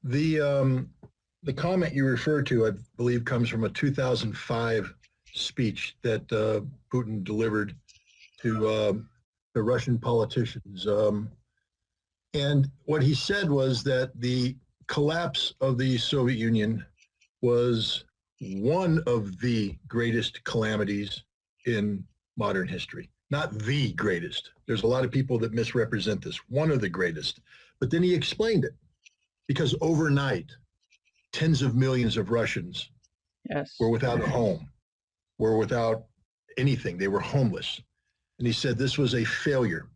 The comment you refer to, I believe, comes from a 2005 speech that Putin delivered to the Russian politicians. And what he said was that the collapse of the Soviet Union was one of the greatest calamities in modern history. Not the greatest. There's a lot of people that misrepresent this. One of the greatest. But then he explained it because overnight, tens of millions of Russians were without a home, were without anything. They were homeless. And he said this was a failure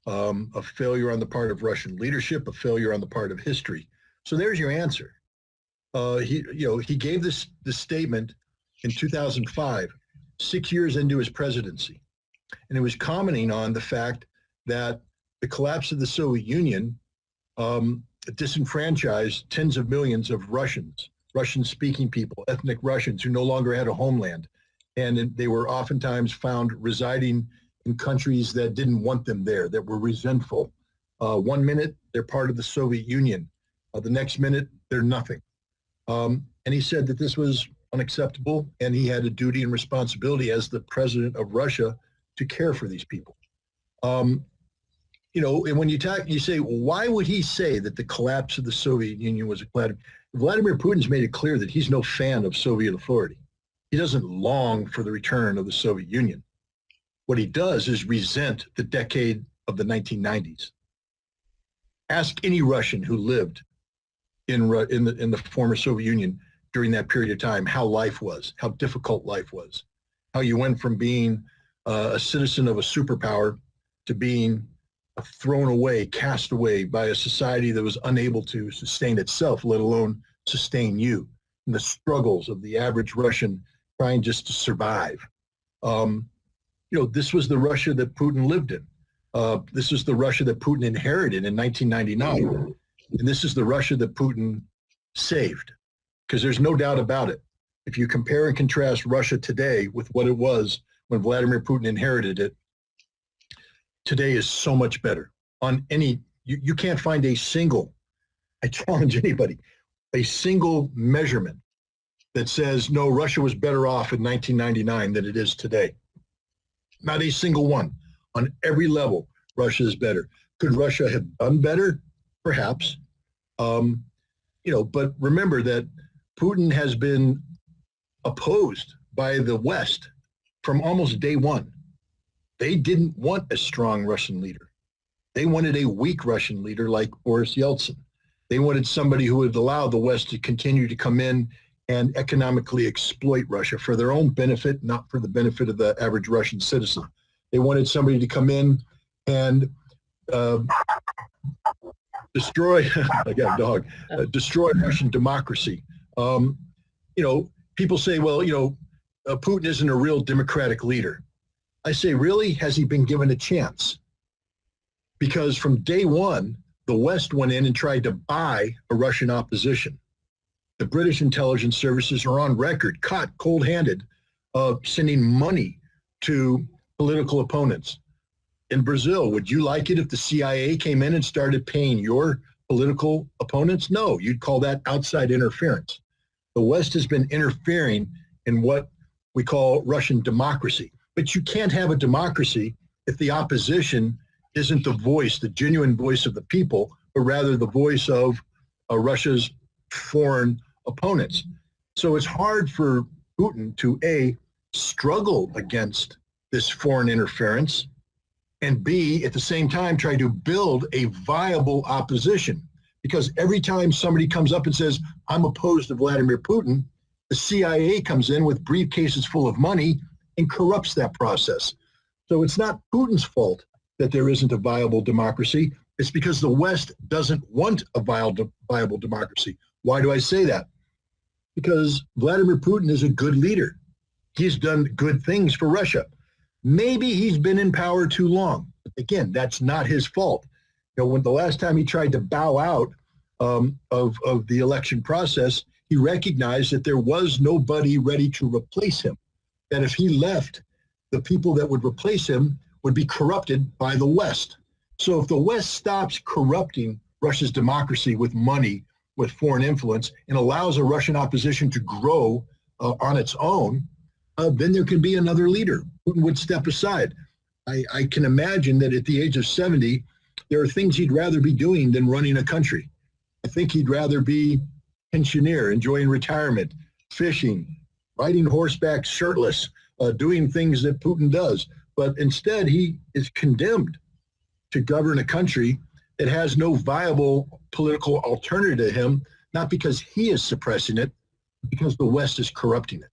on the part of Russian leadership, a failure on the part of history. So there's your answer. He gave this statement in 2005, 6 years into his presidency. And it was commenting on the fact that the collapse of the Soviet Union disenfranchised tens of millions of Russians, Russian-speaking people, ethnic Russians who no longer had a homeland. And they were oftentimes found residing in countries that didn't want them there, that were resentful. 1 minute, they're part of the Soviet Union. The next minute, they're nothing. And he said that this was unacceptable, and he had a duty and responsibility as the president of Russia to care for these people. And when you say, well, why would he say that the collapse of the Soviet Union was a calamity? Vladimir Putin's made it clear that he's no fan of Soviet authority. He doesn't long for the return of the Soviet Union. What he does is resent the decade of the 1990s. Ask any Russian who lived in the former Soviet Union during that period of time how life was, how difficult life was, how you went from being a citizen of a superpower to being thrown away, cast away by a society that was unable to sustain itself, let alone sustain you, and the struggles of the average Russian trying just to survive. This was the Russia that Putin lived in. This is the Russia that Putin inherited in 1999. And this is the Russia that Putin saved, because there's no doubt about it. If you compare and contrast Russia today with what it was when Vladimir Putin inherited it, today is so much better. You can't find I challenge anybody, a single measurement that says, no, Russia was better off in 1999 than it is today. Not a single one. On every level, Russia is better. Could Russia have done better? Perhaps. But remember that Putin has been opposed by the West from almost day one. They didn't want a strong Russian leader. They wanted a weak Russian leader like Boris Yeltsin. They wanted somebody who would allow the West to continue to come in and economically exploit Russia for their own benefit, not for the benefit of the average Russian citizen. They wanted somebody to come in and destroy, I got a dog, destroy Russian democracy. People say, well, Putin isn't a real democratic leader. I say, really? Has he been given a chance? Because from day one, the West went in and tried to buy a Russian opposition. The British intelligence services are on record, caught cold-handed, sending money to political opponents. In Brazil, would you like it if the CIA came in and started paying your political opponents? No, you'd call that outside interference. The West has been interfering in what we call Russian democracy. But you can't have a democracy if the opposition isn't the voice, the genuine voice of the people, but rather the voice of Russia's foreign opponents. So it's hard for Putin to struggle against this foreign interference, and B, at the same time, try to build a viable opposition. Because every time somebody comes up and says, I'm opposed to Vladimir Putin, the CIA comes in with briefcases full of money and corrupts that process. So it's not Putin's fault that there isn't a viable democracy. It's because the West doesn't want a viable democracy. Why do I say that? Because Vladimir Putin is a good leader. He's done good things for Russia. Maybe he's been in power too long. Again, that's not his fault. When the last time he tried to bow out of the election process, he recognized that there was nobody ready to replace him. That if he left, the people that would replace him would be corrupted by the West. So if the West stops corrupting Russia's democracy with money, with foreign influence and allows a Russian opposition to grow on its own, then there could be another leader. Putin would step aside. I can imagine that at the age of 70, there are things he'd rather be doing than running a country. I think he'd rather be pensioner, enjoying retirement, fishing, riding horseback shirtless, doing things that Putin does. But instead, he is condemned to govern a country that has no viable political alternative to him, not because he is suppressing it, but because the West is corrupting it.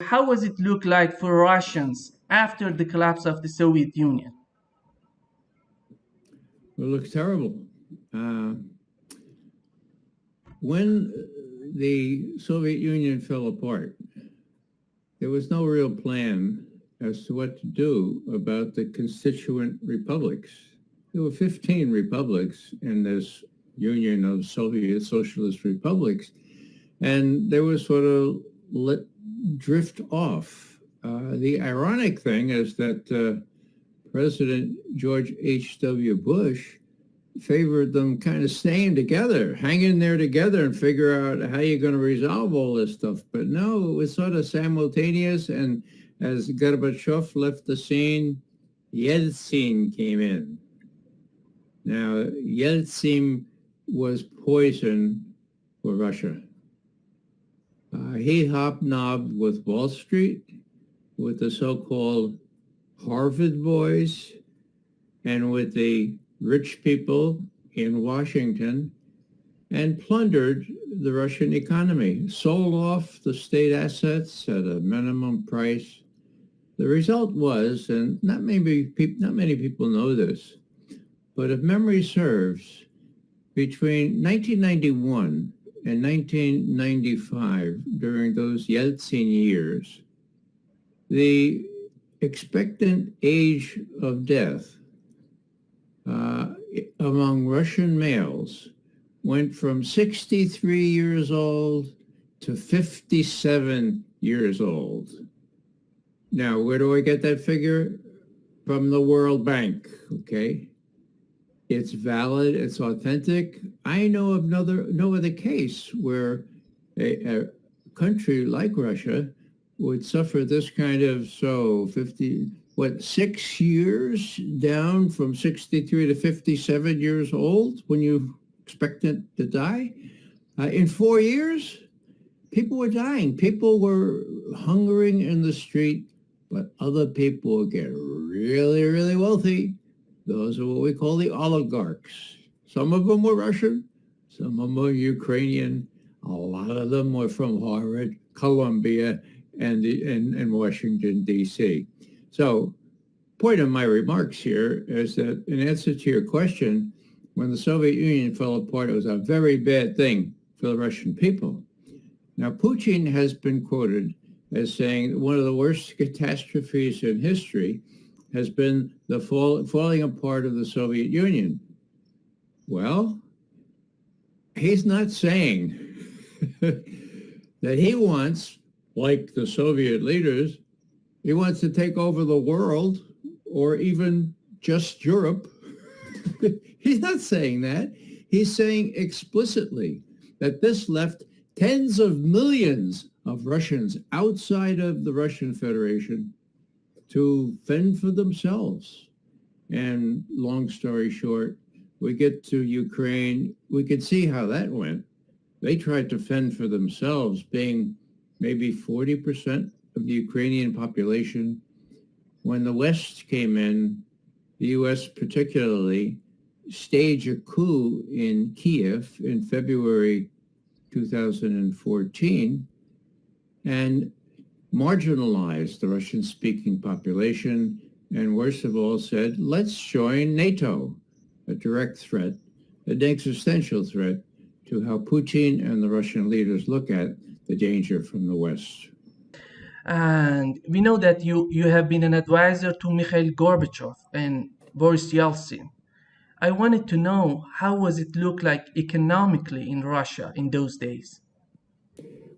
How was it look like for Russians after the collapse of the Soviet Union? It looks terrible. When the Soviet Union fell apart, there was no real plan as to what to do about the constituent republics. There were 15 republics in this union of Soviet socialist republics, and they were sort of let drift off. The ironic thing is that President George H.W. Bush favored them kind of staying together, hang in there together and figure out how you're going to resolve all this stuff. But no, it was sort of simultaneous. And as Gorbachev left the scene, Yeltsin came in. Now, Yeltsin was poison for Russia. He hobnobbed with Wall Street, with the so-called Harvard boys, and with the rich people in Washington, and plundered the Russian economy, sold off the state assets at a minimum price. The result was, and not many people know this, but if memory serves, between 1991 and 1995, during those Yeltsin years, the expectant age of death among Russian males went from 63 years old to 57 years old. Now, where do I get that figure? From the World Bank, okay? It's valid, it's authentic. I know of no other case where a country like Russia would suffer this kind of, 6 years down from 63 to 57 years old when you expect it to die? In 4 years, people were dying. People were hungering in the street, but other people would get really, really wealthy. Those are what we call the oligarchs. Some of them were Russian, some of them were Ukrainian. A lot of them were from Harvard, Columbia, and Washington, D.C. So, point of my remarks here is that in answer to your question, when the Soviet Union fell apart, it was a very bad thing for the Russian people. Now, Putin has been quoted as saying one of the worst catastrophes in history has been the falling apart of the Soviet Union. Well, he's not saying that he wants, like the Soviet leaders, he wants to take over the world or even just Europe. He's not saying that. He's saying explicitly that this left tens of millions of Russians outside of the Russian Federation to fend for themselves. And long story short, we get to Ukraine, we could see how that went. They tried to fend for themselves, being maybe 40% of the Ukrainian population. When the West came in, the U.S. particularly, staged a coup in Kiev in February 2014 and marginalized the Russian-speaking population, and worst of all said, let's join NATO, a direct threat, an existential threat to how Putin and the Russian leaders look at the danger from the West. And we know that you have been an advisor to Mikhail Gorbachev and Boris Yeltsin. I wanted to know, how was it look like economically in Russia in those days?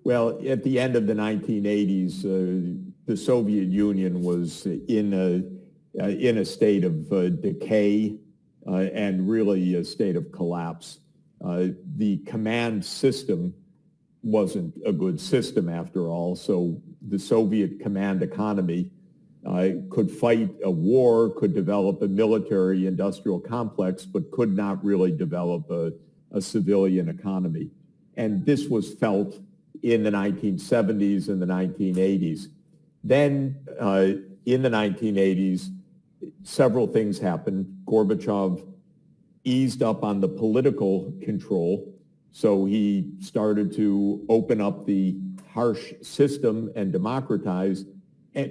Well, at the end of the 1980s, the Soviet Union was in a state of decay and really a state of collapse. The command system wasn't a good system after all, so the Soviet command economy could fight a war, could develop a military industrial complex, but could not really develop a civilian economy. And this was felt in the 1970s and the 1980s. Then in the 1980s, several things happened. Gorbachev eased up on the political control, so he started to open up the harsh system and democratize.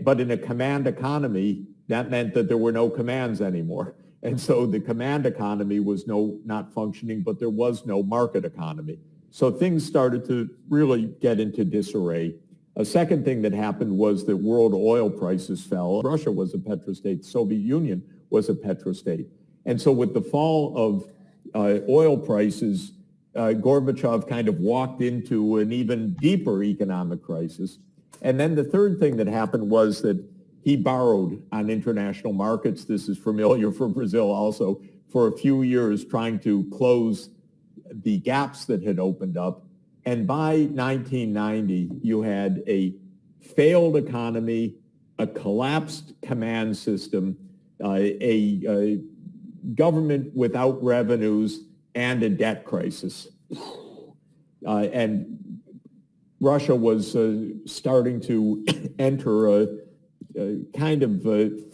But in a command economy, that meant that there were no commands anymore. And so the command economy was not functioning, but there was no market economy. So things started to really get into disarray. A second thing that happened was that world oil prices fell. Russia was a petrostate. The Soviet Union was a petrostate. And so with the fall of oil prices, Gorbachev kind of walked into an even deeper economic crisis. And then the third thing that happened was that he borrowed on international markets. This is familiar for Brazil also, for a few years trying to close the gaps that had opened up. And by 1990, you had a failed economy, a collapsed command system, a government without revenues, and a debt crisis. And Russia was starting to enter a kind of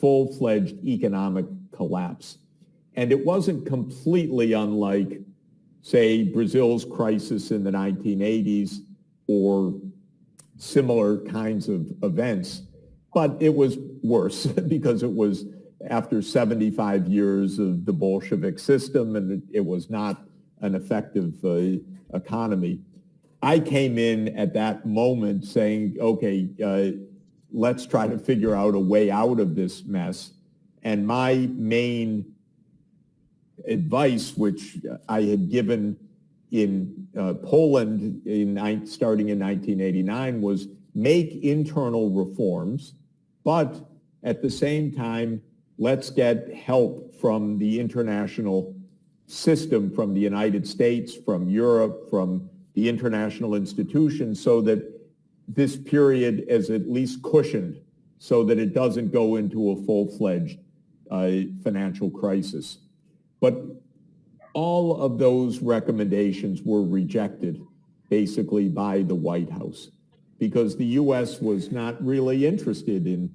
full-fledged economic collapse. And it wasn't completely unlike, say, Brazil's crisis in the 1980s or similar kinds of events, but it was worse because it was after 75 years of the Bolshevik system, and it was not an effective economy. I came in at that moment saying, okay, let's try to figure out a way out of this mess. And my main advice, which I had given in Poland starting in 1989, was make internal reforms, but at the same time, let's get help from the international system, from the United States, from Europe, from the international institutions, so that this period is at least cushioned so that it doesn't go into a full-fledged financial crisis. But all of those recommendations were rejected basically by the White House because the U.S. was not really interested in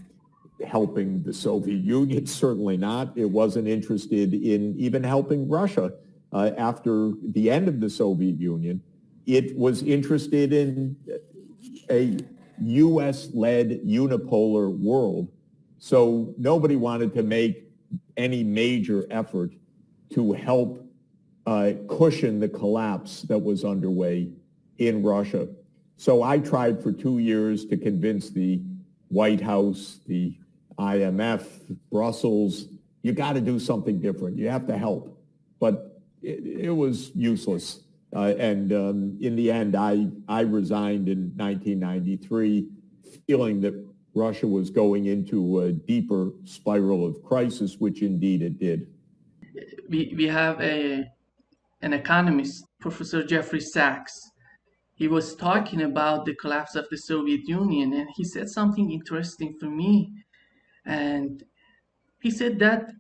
helping the Soviet Union, certainly not. It wasn't interested in even helping Russia after the end of the Soviet Union. It was interested in a U.S.-led unipolar world. So nobody wanted to make any major effort to help cushion the collapse that was underway in Russia. So I tried for 2 years to convince the White House, the IMF, Brussels, you got to do something different. You have to help. But it was useless. And in the end, I resigned in 1993, feeling that Russia was going into a deeper spiral of crisis, which indeed it did. We have an economist, Professor Jeffrey Sachs. He was talking about the collapse of the Soviet Union, and he said something interesting for me. And he said that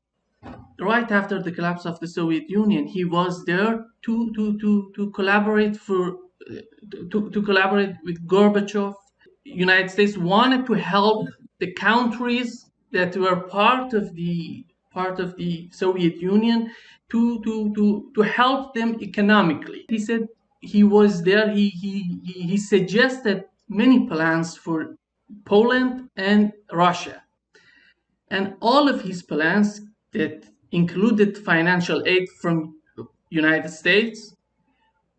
right after the collapse of the Soviet Union, he was there to collaborate to collaborate with Gorbachev. United States wanted to help the countries that were part of the Soviet Union to help them economically. He said he was there. He suggested many plans for Poland and Russia, and all of his plans that included financial aid from United States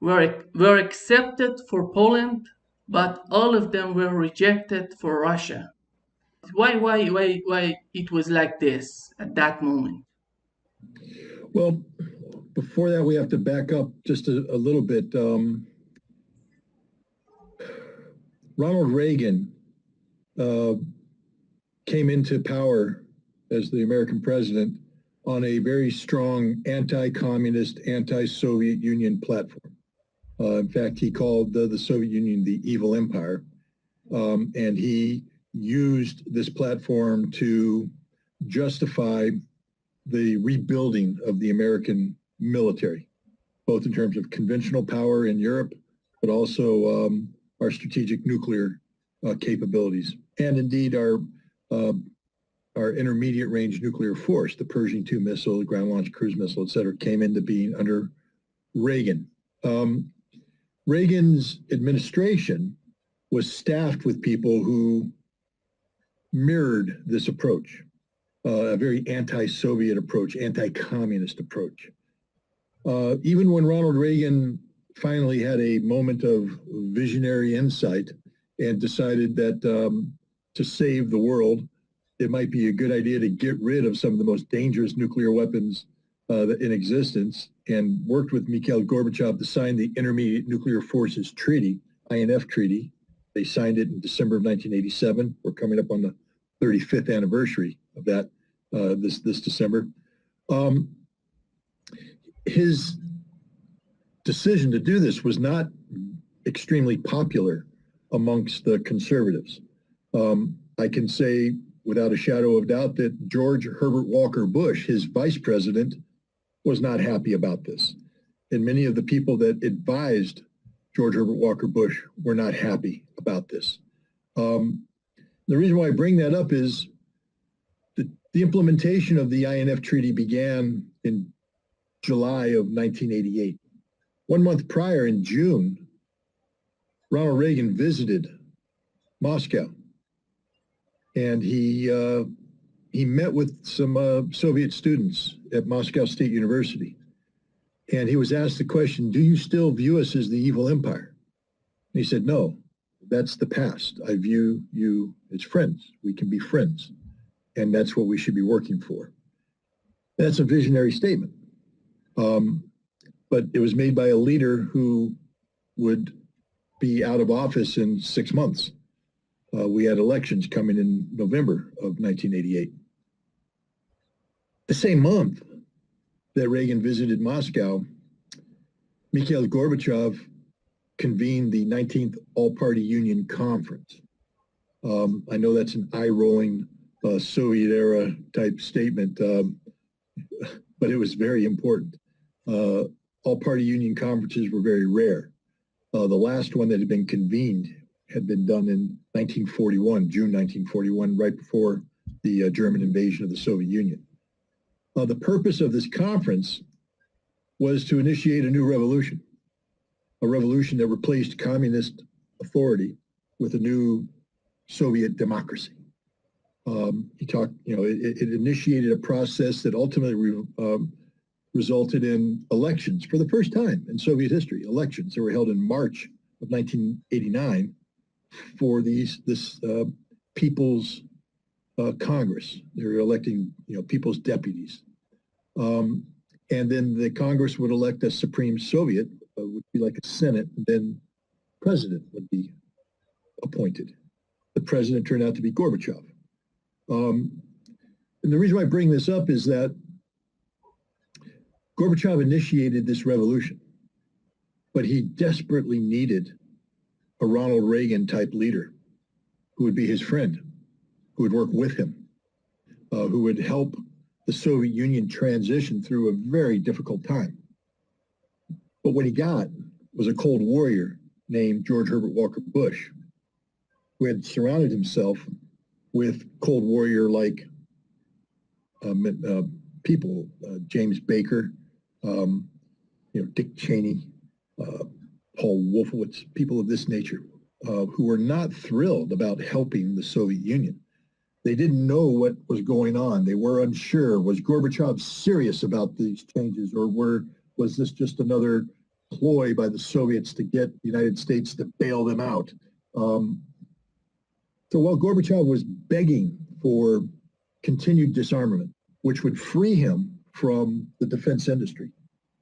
were accepted for Poland, but all of them were rejected for Russia. Why it was like this at that moment? Well, before that, we have to back up just a little bit. Ronald Reagan came into power as the American president on a very strong anti-communist, anti-Soviet Union platform. In fact, he called the Soviet Union the evil empire. And he used this platform to justify the rebuilding of the American military, both in terms of conventional power in Europe, but also our strategic nuclear capabilities, and indeed our intermediate range nuclear force, the Pershing II missile, the ground launched cruise missile, et cetera, came into being under Reagan. Reagan's administration was staffed with people who mirrored this approach, a very anti-Soviet approach, anti-communist approach. Even when Ronald Reagan finally had a moment of visionary insight and decided that to save the world, it might be a good idea to get rid of some of the most dangerous nuclear weapons in existence, and worked with Mikhail Gorbachev to sign the Intermediate Nuclear Forces Treaty, INF Treaty. They signed it in December of 1987. We're coming up on the 35th anniversary of that this December. His decision to do this was not extremely popular amongst the conservatives. I can say without a shadow of doubt that George Herbert Walker Bush, his vice president, was not happy about this. And many of the people that advised George Herbert Walker Bush were not happy about this. The reason why I bring that up is the implementation of the INF Treaty began in July of 1988. 1 month prior, in June, Ronald Reagan visited Moscow, and he met with some Soviet students at Moscow State University. And he was asked the question, do you still view us as the evil empire? And he said, no, that's the past. I view you as friends. We can be friends. And that's what we should be working for. That's a visionary statement. But it was made by a leader who would be out of office in 6 months. We had elections coming in November of 1988. The same month that Reagan visited Moscow, Mikhail Gorbachev convened the 19th All-Party Union Conference. I know that's an eye-rolling Soviet-era type statement, but it was very important. All-Party Union conferences were very rare. The last one that had been convened had been done in 1941, June 1941, right before the German invasion of the Soviet Union. The purpose of this conference was to initiate a new revolution, a revolution that replaced communist authority with a new Soviet democracy. He talked, it initiated a process that ultimately resulted in elections for the first time in Soviet history. Elections that were held in March of 1989 for this People's Congress. They were electing, people's deputies. And then the Congress would elect a Supreme Soviet, would be like a Senate, and then president would be appointed. The president turned out to be Gorbachev. And the reason why I bring this up is that Gorbachev initiated this revolution, but he desperately needed a Ronald Reagan type leader who would be his friend, who would work with him, who would help the Soviet Union transition through a very difficult time. But what he got was a Cold Warrior named George Herbert Walker Bush, who had surrounded himself with Cold Warrior-like people, James Baker, Dick Cheney, Paul Wolfowitz, people of this nature, who were not thrilled about helping the Soviet Union. They didn't know what was going on. They were unsure. Was Gorbachev serious about these changes, or was this just another ploy by the Soviets to get the United States to bail them out? So while Gorbachev was begging for continued disarmament, which would free him from the defense industry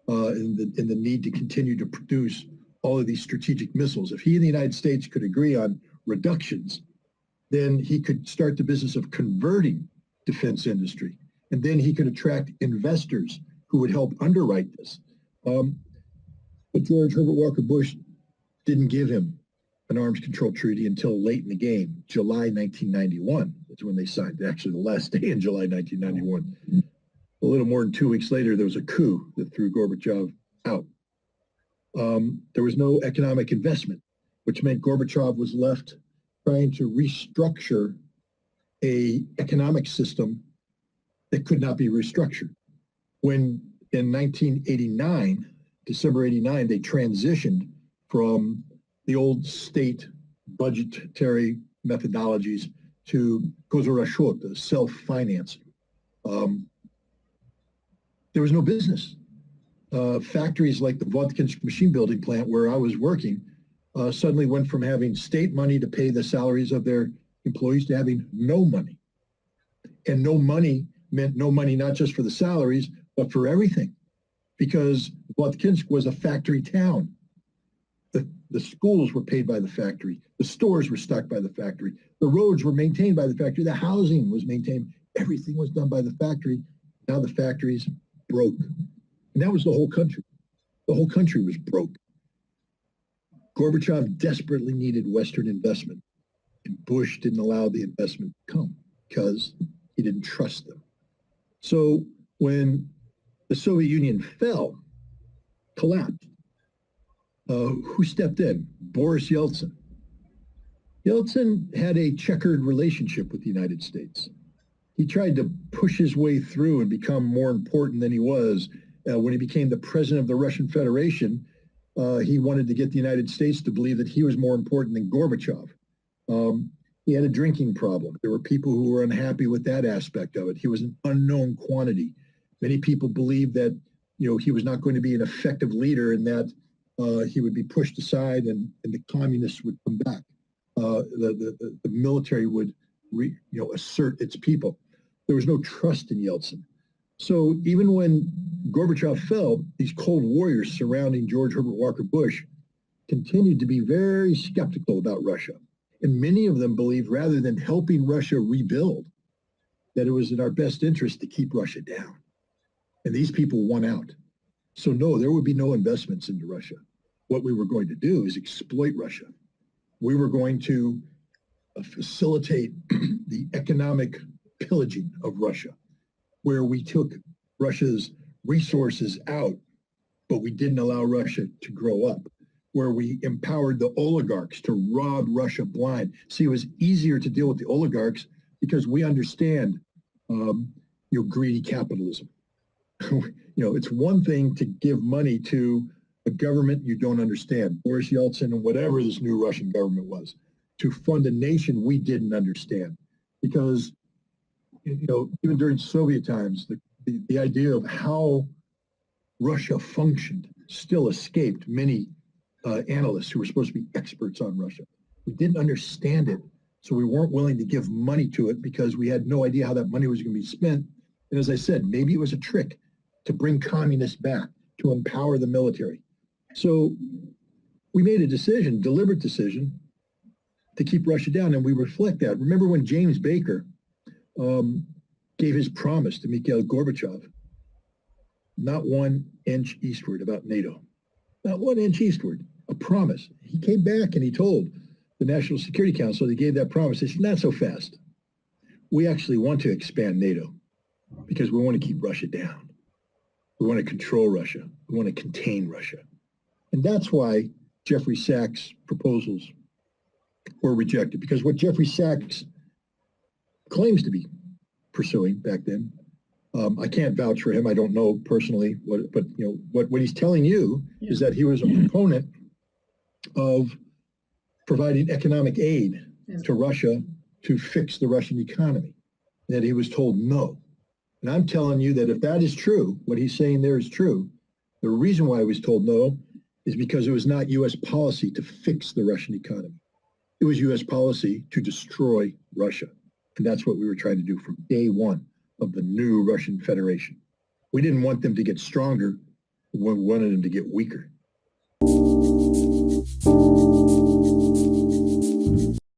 and the need to continue to produce all of these strategic missiles, if he and the United States could agree on reductions, then he could start the business of converting defense industry And then he could attract investors who would help underwrite this. But George Herbert Walker Bush didn't give him an arms control treaty until late in the game, July 1991. That's when they signed, actually the last day in July 1991. A little more than 2 weeks later, there was a coup that threw Gorbachev out. There was no economic investment, which meant Gorbachev was left trying to restructure a economic system that could not be restructured. When in 1989, December 89, they transitioned from the old state budgetary methodologies to gozorashot, self-financing. There was no business. Factories like the Vodkinsk machine building plant where I was working suddenly went from having state money to pay the salaries of their employees to having no money. And no money meant no money not just for the salaries, but for everything. Because Vodkinsk was a factory town. The schools were paid by the factory. The stores were stocked by the factory. The roads were maintained by the factory. The housing was maintained. Everything was done by the factory. Now the factories broke. And that was the whole country. The whole country was broke. Gorbachev desperately needed Western investment. And Bush didn't allow the investment to come because he didn't trust them. So when the Soviet Union collapsed, who stepped in? Boris Yeltsin. Yeltsin had a checkered relationship with the United States. He tried to push his way through and become more important than he was. When he became the president of the Russian Federation, he wanted to get the United States to believe that he was more important than Gorbachev. He had a drinking problem. There were people who were unhappy with that aspect of it. He was an unknown quantity. Many people believed that, he was not going to be an effective leader and that he would be pushed aside and the communists would come back. The military would assert its people. There was no trust in Yeltsin. So even when Gorbachev fell, these cold warriors surrounding George Herbert Walker Bush continued to be very skeptical about Russia. And many of them believed rather than helping Russia rebuild, that it was in our best interest to keep Russia down. And these people won out. So no, there would be no investments into Russia. What we were going to do is exploit Russia. We were going to facilitate the economic pillaging of Russia, where we took Russia's resources out, but we didn't allow Russia to grow up, where we empowered the oligarchs to rob Russia blind. See, it was easier to deal with the oligarchs because we understand greedy capitalism. It's one thing to give money to a government you don't understand, Boris Yeltsin and whatever this new Russian government was, to fund a nation we didn't understand. Because, even during Soviet times, the idea of how Russia functioned still escaped many analysts who were supposed to be experts on Russia. We didn't understand it, so we weren't willing to give money to it because we had no idea how that money was going to be spent. And as I said, maybe it was a trick to bring communists back, to empower the military. So we made a decision, deliberate decision, to keep Russia down, and we reflect that. Remember when James Baker gave his promise to Mikhail Gorbachev, not 1 inch eastward about NATO, not 1 inch eastward, a promise. He came back and he told the National Security Council, he gave that promise. They said, not so fast. We actually want to expand NATO because we want to keep Russia down. We want to control Russia. We want to contain Russia. And that's why Jeffrey Sachs' proposals were rejected, because what Jeffrey Sachs claims to be pursuing back then, I can't vouch for him. I don't know personally, but what he's telling you is that he was a proponent of providing economic aid to Russia to fix the Russian economy, that he was told no. And I'm telling you that if that is true, what he's saying there is true, the reason why he was told no is because it was not U.S. policy to fix the Russian economy. It was U.S. policy to destroy Russia. And that's what we were trying to do from day one of the new Russian Federation. We didn't want them to get stronger. We wanted them to get weaker.